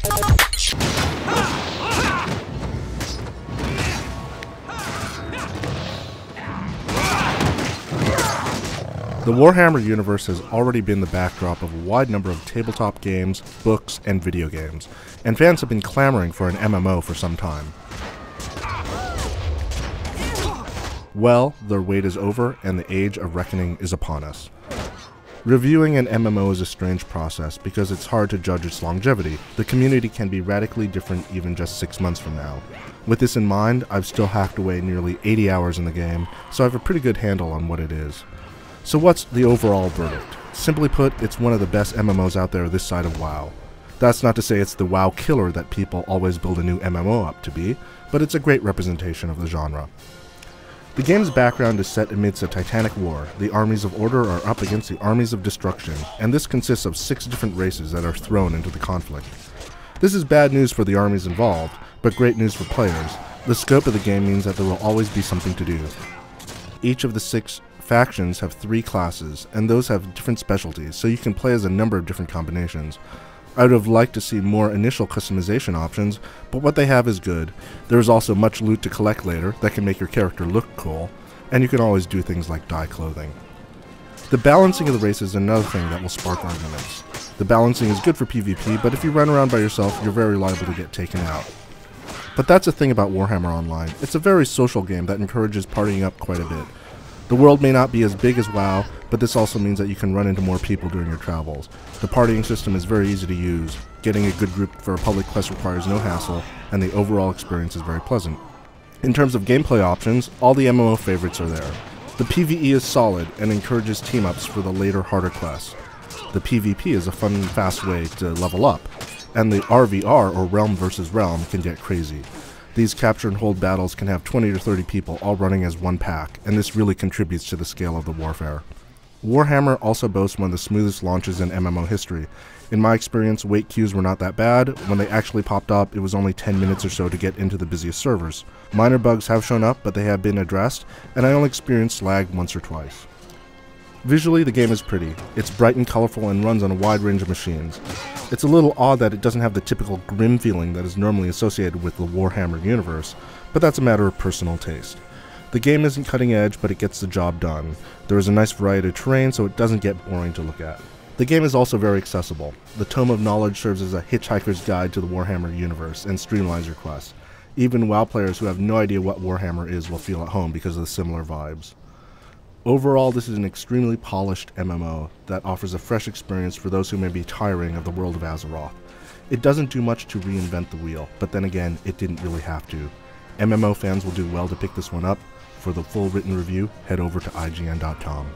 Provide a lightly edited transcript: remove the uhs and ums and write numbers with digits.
The Warhammer universe has already been the backdrop of a wide number of tabletop games, books, and video games, and fans have been clamoring for an MMO for some time. Well, their wait is over, and the age of reckoning is upon us. Reviewing an MMO is a strange process because it's hard to judge its longevity. The community can be radically different even just 6 months from now. With this in mind, I've still hacked away nearly 80 hours in the game, so I have a pretty good handle on what it is. So what's the overall verdict? Simply put, it's one of the best MMOs out there this side of WoW. That's not to say it's the WoW killer that people always build a new MMO up to be, but it's a great representation of the genre. The game's background is set amidst a titanic war. The armies of order are up against the armies of destruction, and this consists of 6 different races that are thrown into the conflict. This is bad news for the armies involved, but great news for players. The scope of the game means that there will always be something to do. Each of the 6 factions have 3 classes, and those have different specialties, so you can play as a number of different combinations. I would have liked to see more initial customization options, but what they have is good. There is also much loot to collect later that can make your character look cool, and you can always do things like dye clothing. The balancing of the races is another thing that will spark arguments. The balancing is good for PvP, but if you run around by yourself, you're very liable to get taken out. But that's the thing about Warhammer Online. It's a very social game that encourages partying up quite a bit. The world may not be as big as WoW, but this also means that you can run into more people during your travels. The partying system is very easy to use, getting a good group for a public quest requires no hassle, and the overall experience is very pleasant. In terms of gameplay options, all the MMO favorites are there. The PvE is solid and encourages team-ups for the later, harder quests. The PvP is a fun and fast way to level up, and the RVR, or Realm vs. Realm, can get crazy. These capture and hold battles can have 20 to 30 people all running as one pack, and this really contributes to the scale of the warfare. Warhammer also boasts one of the smoothest launches in MMO history. In my experience, wait queues were not that bad. When they actually popped up, it was only 10 minutes or so to get into the busiest servers. Minor bugs have shown up, but they have been addressed, and I only experienced lag once or twice. Visually, the game is pretty. It's bright and colorful and runs on a wide range of machines. It's a little odd that it doesn't have the typical grim feeling that is normally associated with the Warhammer universe, but that's a matter of personal taste. The game isn't cutting edge, but it gets the job done. There is a nice variety of terrain, so it doesn't get boring to look at. The game is also very accessible. The Tome of Knowledge serves as a hitchhiker's guide to the Warhammer universe and streamlines your quests. Even WoW players who have no idea what Warhammer is will feel at home because of the similar vibes. Overall, this is an extremely polished MMO that offers a fresh experience for those who may be tiring of the world of Azeroth. It doesn't do much to reinvent the wheel, but then again, it didn't really have to. MMO fans will do well to pick this one up. For the full written review, head over to IGN.com.